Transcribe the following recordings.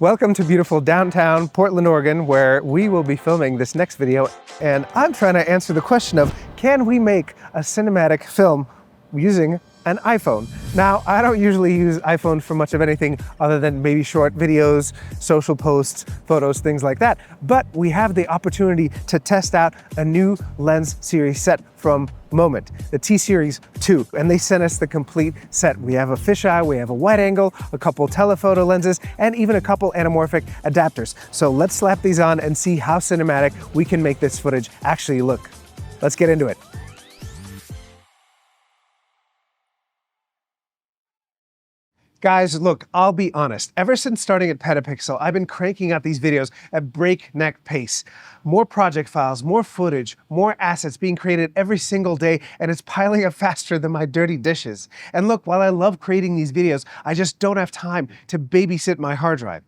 Welcome to beautiful downtown Portland, Oregon, where we will be filming this next video. And I'm trying to answer the question of, can we make a cinematic film using an iPhone? Now, I don't usually use iPhone for much of anything other than maybe short videos, social posts, photos, things like that. But we have the opportunity to test out a new lens series set from Moment, the T-Series 2, and they sent us the complete set. We have a fisheye, we have a wide angle, a couple telephoto lenses, and even a couple anamorphic adapters. So let's slap these on and see how cinematic we can make this footage actually look. Let's get into it. Guys, look, I'll be honest. Ever since starting at PetaPixel, I've been cranking out these videos at breakneck pace. More project files, more footage, more assets being created every single day, and it's piling up faster than my dirty dishes. And look, while I love creating these videos, I just don't have time to babysit my hard drive.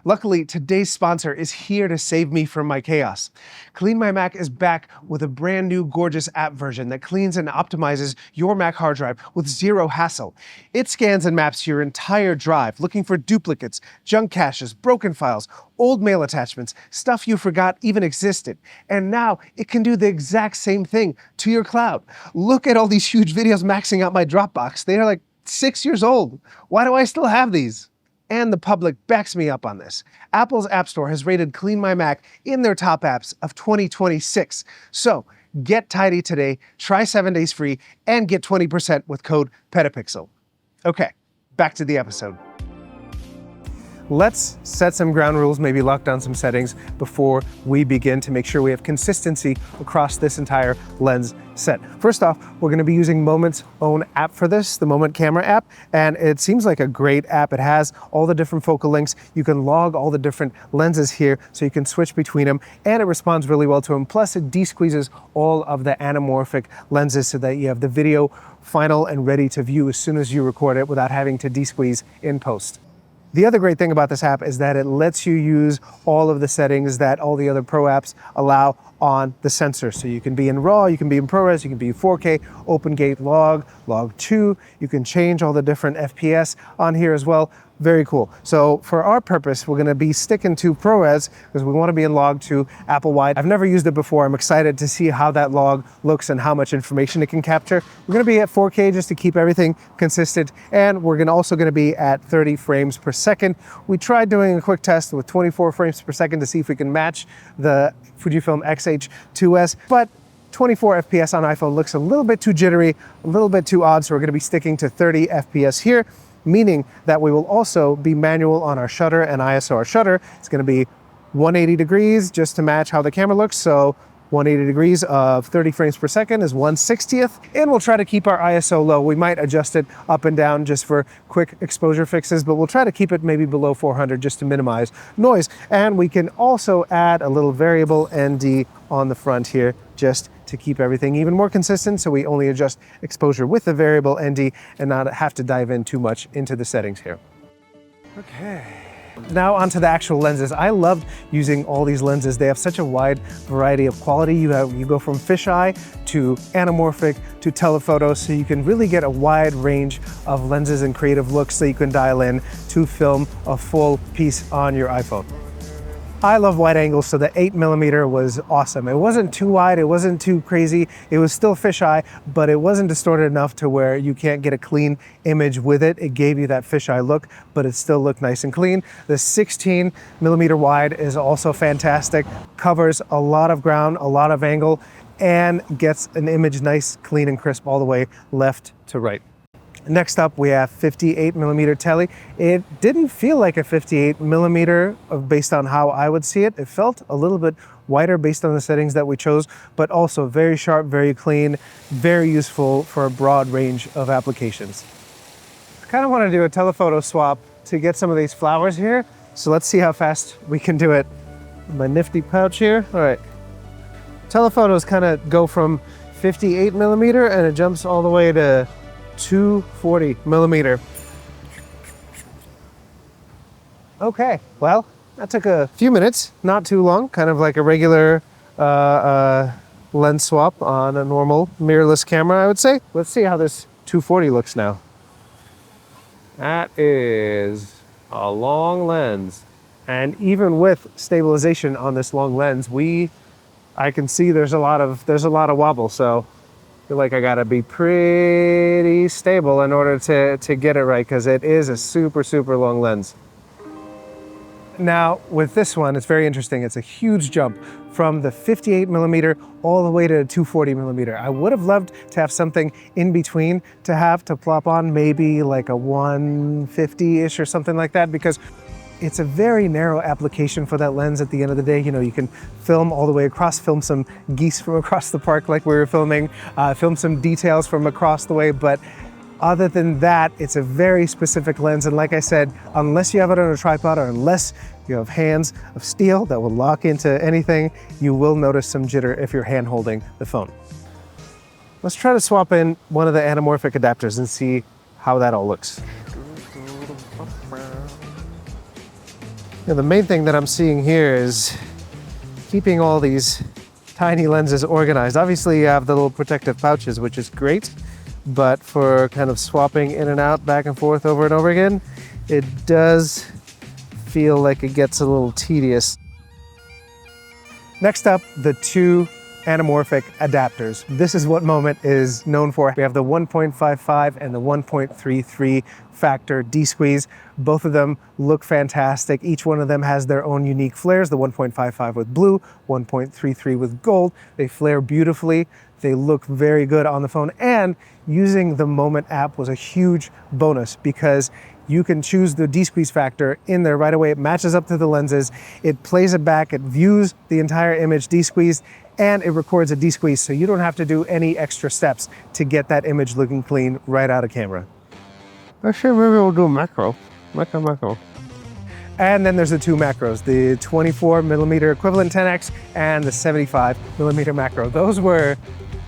Luckily, today's sponsor is here to save me from my chaos. CleanMyMac is back with a brand new gorgeous app version that cleans and optimizes your Mac hard drive with zero hassle. It scans and maps your entire drive, looking for duplicates, junk caches, broken files, old mail attachments, stuff you forgot even existed. And now it can do the exact same thing to your cloud. Look at all these huge videos maxing out my Dropbox. They are like 6 years old. Why do I still have these? And the public backs me up on this. Apple's App Store has rated CleanMyMac in their top apps of 2026. So get tidy today, try 7 days free, and get 20% with code PetaPixel. Okay, back to the episode. Let's set some ground rules, maybe lock down some settings before we begin to make sure we have consistency across this entire lens set. First off, we're gonna be using Moment's own app for this, the Moment camera app, and it seems like a great app. It has all the different focal lengths. You can log all the different lenses here so you can switch between them, and it responds really well to them. Plus, it de-squeezes all of the anamorphic lenses so that you have the video final and ready to view as soon as you record it without having to de-squeeze in post. The other great thing about this app is that it lets you use all of the settings that all the other pro apps allow on the sensor. So you can be in RAW, you can be in ProRes, you can be in 4K, open gate log, log 2. You can change all the different FPS on here as well. Very cool. So for our purpose, we're gonna be sticking to ProRes because we wanna be in log 2 Apple wide. I've never used it before. I'm excited to see how that log looks and how much information it can capture. We're gonna be at 4K just to keep everything consistent. And we're also gonna be at 30 frames per second. We tried doing a quick test with 24 frames per second to see if we can match the Fujifilm X-H2S, but 24 FPS on iPhone looks a little bit too jittery, a little bit too odd, so we're gonna be sticking to 30 FPS here, meaning that we will also be manual on our shutter and ISO. Our shutter is gonna be 180 degrees just to match how the camera looks, so 180 degrees of 30 frames per second is 1/60th, and we'll try to keep our ISO low. We might adjust it up and down just for quick exposure fixes, but we'll try to keep it maybe below 400 just to minimize noise. And we can also add a little variable ND on the front here just to keep everything even more consistent, so we only adjust exposure with the variable ND and not have to dive in too much into the settings here. Okay. Now onto the actual lenses. I loved using all these lenses. They have such a wide variety of quality. You go from fisheye to anamorphic to telephoto, so you can really get a wide range of lenses and creative looks that you can dial in to film a full piece on your iPhone. I love wide angles, so the 8mm was awesome. It wasn't too wide, it wasn't too crazy. It was still fisheye, but it wasn't distorted enough to where you can't get a clean image with it. It gave you that fisheye look, but it still looked nice and clean. The 16mm wide is also fantastic. Covers a lot of ground, a lot of angle, and gets an image nice, clean, and crisp all the way left to right. Next up, we have 58mm tele. It didn't feel like a 58mm based on how I would see it. It felt a little bit wider based on the settings that we chose, but also very sharp, very clean, very useful for a broad range of applications. I kind of want to do a telephoto swap to get some of these flowers here. So let's see how fast we can do it. My nifty pouch here. All right. Telephotos kind of go from 58mm and it jumps all the way to 240mm. Okay, well, that took a few minutes, not too long, kind of like a regular lens swap on a normal mirrorless camera, I would say. Let's see how this 240 looks now. That is a long lens. And even with stabilization on this long lens, I can see there's a lot of wobble. So I feel like I gotta be pretty stable in order to get it right, because it is a super, super long lens. Now, with this one, it's very interesting. It's a huge jump from the 58mm all the way to 240mm. I would have loved to have something in between to plop on, maybe like a 150-ish or something like that, because it's a very narrow application for that lens at the end of the day. You know, you can film all the way across, film some geese from across the park like we were filming, film some details from across the way, but other than that, it's a very specific lens. And like I said, unless you have it on a tripod or unless you have hands of steel that will lock into anything, you will notice some jitter if you're hand holding the phone. Let's try to swap in one of the anamorphic adapters and see how that all looks. Now, the main thing that I'm seeing here is keeping all these tiny lenses organized. Obviously, you have the little protective pouches, which is great. But for kind of swapping in and out, back and forth over and over again, it does feel like it gets a little tedious. Next up, the two anamorphic adapters. This is what Moment is known for. We have the 1.55 and the 1.33 factor D-squeeze. Both of them look fantastic. Each one of them has their own unique flares. The 1.55 with blue, 1.33 with gold. They flare beautifully. They look very good on the phone, and using the Moment app was a huge bonus because you can choose the D-squeeze factor in there right away. It matches up to the lenses. It plays it back. It views the entire image D-squeezed, and it records a D-squeeze, so you don't have to do any extra steps to get that image looking clean right out of camera. Actually, maybe we'll do macro. Macro. And then there's the two macros, the 24mm equivalent 10x and the 75mm macro. Those were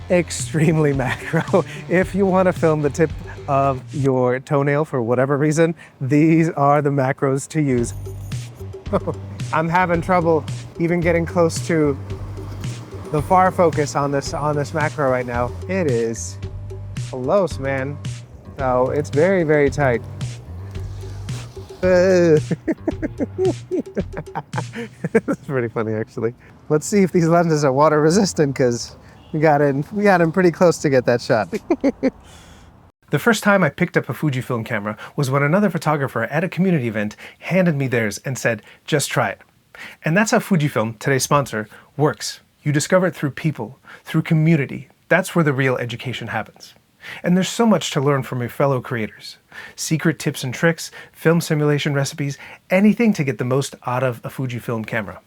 extremely macro. If you want to film the tip of your toenail for whatever reason, these are the macros to use. I'm having trouble even getting close to the far focus on this macro right now. It is close, man. So it's very, very tight. It's pretty funny, actually. Let's see if these lenses are water resistant, because we got in pretty close to get that shot. The first time I picked up a Fujifilm camera was when another photographer at a community event handed me theirs and said, just try it. And that's how Fujifilm, today's sponsor, works. You discover it through people, through community. That's where the real education happens. And there's so much to learn from your fellow creators. Secret tips and tricks, film simulation recipes, anything to get the most out of a Fujifilm camera.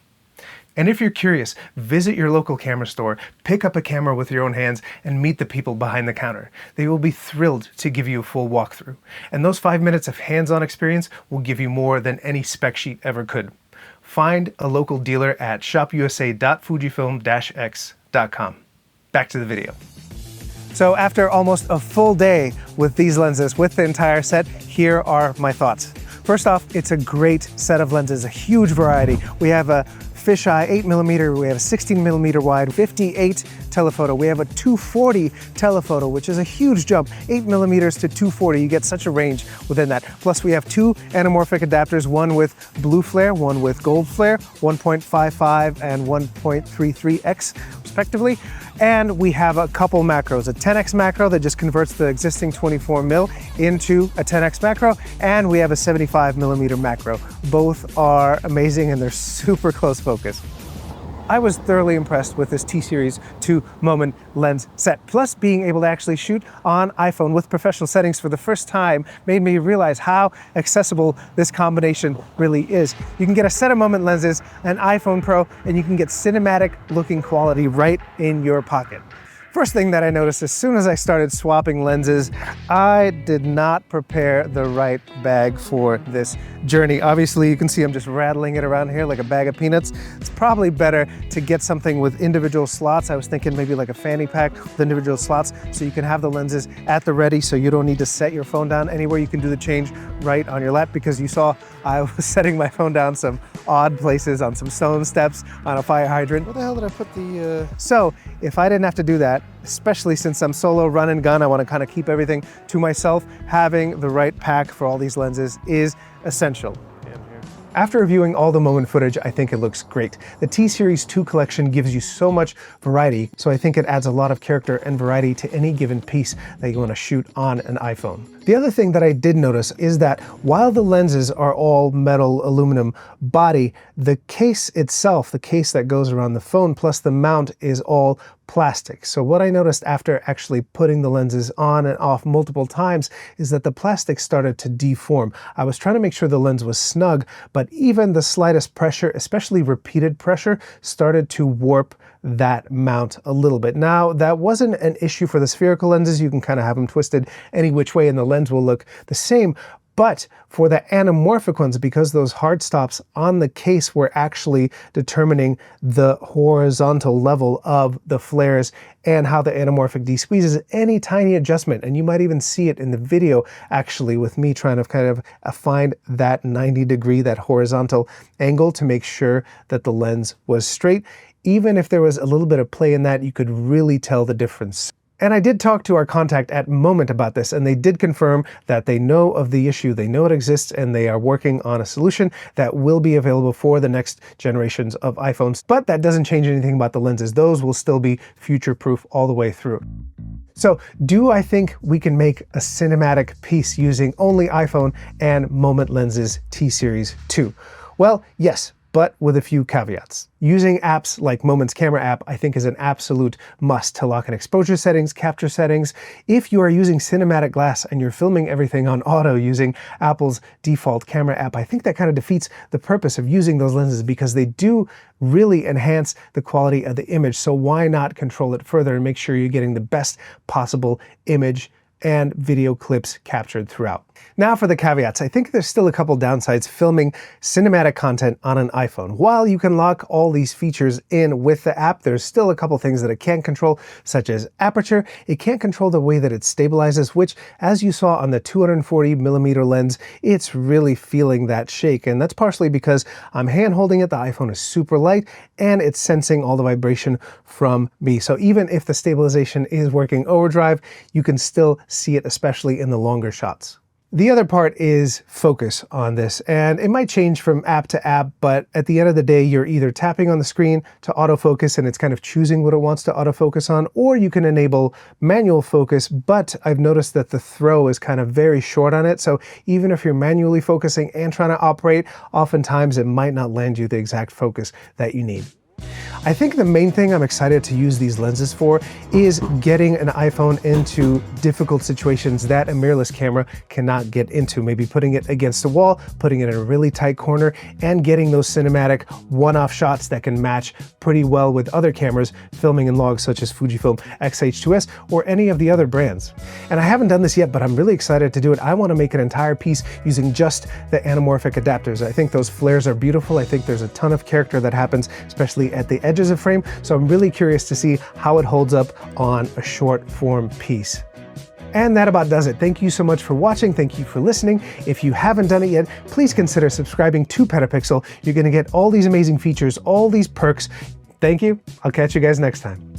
And if you're curious, visit your local camera store, pick up a camera with your own hands, and meet the people behind the counter. They will be thrilled to give you a full walkthrough. And those 5 minutes of hands-on experience will give you more than any spec sheet ever could. Find a local dealer at shopusa.fujifilm-x.com. Back to the video. So after almost a full day with these lenses, with the entire set, here are my thoughts. First off, it's a great set of lenses, a huge variety. We have a fisheye 8mm, we have a 16mm wide, 58 telephoto, we have a 240 telephoto, which is a huge jump, 8mm to 240, you get such a range within that. Plus we have two anamorphic adapters, one with blue flare, one with gold flare, 1.55 and 1.33x respectively. And we have a couple macros, a 10x macro that just converts the existing 24mm into a 10x macro, and we have a 75mm macro. Both are amazing and they're super close focus. I was thoroughly impressed with this T-Series 2 Moment lens set. Plus, being able to actually shoot on iPhone with professional settings for the first time made me realize how accessible this combination really is. You can get a set of Moment lenses, an iPhone Pro, and you can get cinematic looking quality right in your pocket. First thing that I noticed as soon as I started swapping lenses, I did not prepare the right bag for this journey. Obviously, you can see I'm just rattling it around here like a bag of peanuts. It's probably better to get something with individual slots. I was thinking maybe like a fanny pack with individual slots so you can have the lenses at the ready so you don't need to set your phone down anywhere. You can do the change right on your lap, because you saw I was setting my phone down some odd places, on some stone steps, on a fire hydrant. Where the hell did I put the... So if I didn't have to do that, especially since I'm solo run and gun, I want to kind of keep everything to myself, having the right pack for all these lenses is essential. After reviewing all the moment footage, I think it looks great. The T-Series 2 collection gives you so much variety, so I think it adds a lot of character and variety to any given piece that you want to shoot on an iPhone. The other thing that I did notice is that while the lenses are all metal aluminum body, the case itself, the case that goes around the phone plus the mount, is all plastic. So what I noticed after actually putting the lenses on and off multiple times is that the plastic started to deform. I was trying to make sure the lens was snug, but even the slightest pressure, especially repeated pressure, started to warp that mount a little bit. Now, that wasn't an issue for the spherical lenses. You can kind of have them twisted any which way and the lens will look the same. But for the anamorphic ones, because those hard stops on the case were actually determining the horizontal level of the flares and how the anamorphic de-squeezes, any tiny adjustment, and you might even see it in the video actually with me trying to kind of find that 90-degree, that horizontal angle to make sure that the lens was straight. Even if there was a little bit of play in that, you could really tell the difference. And I did talk to our contact at Moment about this, and they did confirm that they know of the issue, they know it exists, and they are working on a solution that will be available for the next generations of iPhones. But that doesn't change anything about the lenses. Those will still be future-proof all the way through. So, do I think we can make a cinematic piece using only iPhone and Moment lenses T-Series 2? Well, yes, but with a few caveats. Using apps like Moment's camera app, I think, is an absolute must to lock in exposure settings, capture settings. If you are using cinematic glass and you're filming everything on auto using Apple's default camera app, I think that kind of defeats the purpose of using those lenses because they do really enhance the quality of the image. So why not control it further and make sure you're getting the best possible image and video clips captured throughout. Now for the caveats. I think there's still a couple downsides filming cinematic content on an iPhone. While you can lock all these features in with the app, there's still a couple things that it can't control, such as aperture. It can't control the way that it stabilizes, which, as you saw on the 240mm lens, it's really feeling that shake. And that's partially because I'm hand holding it, the iPhone is super light, and it's sensing all the vibration from me. So even if the stabilization is working overdrive, you can still see it, especially in the longer shots. The other part is focus on this, and it might change from app to app, but at the end of the day, you're either tapping on the screen to autofocus and it's kind of choosing what it wants to autofocus on, or you can enable manual focus, but I've noticed that the throw is kind of very short on it, so even if you're manually focusing and trying to operate, oftentimes it might not land you the exact focus that you need. I think the main thing I'm excited to use these lenses for is getting an iPhone into difficult situations that a mirrorless camera cannot get into. Maybe putting it against a wall, putting it in a really tight corner, and getting those cinematic one-off shots that can match pretty well with other cameras filming in logs such as Fujifilm X-H2S or any of the other brands. And I haven't done this yet, but I'm really excited to do it. I want to make an entire piece using just the anamorphic adapters. I think those flares are beautiful. I think there's a ton of character that happens, especially at the edges of frame, so I'm really curious to see how it holds up on a short form piece. And that about does it. Thank you so much for watching. Thank you for listening. If you haven't done it yet, please consider subscribing to PetaPixel. You're going to get all these amazing features, all these perks. Thank you. I'll catch you guys next time.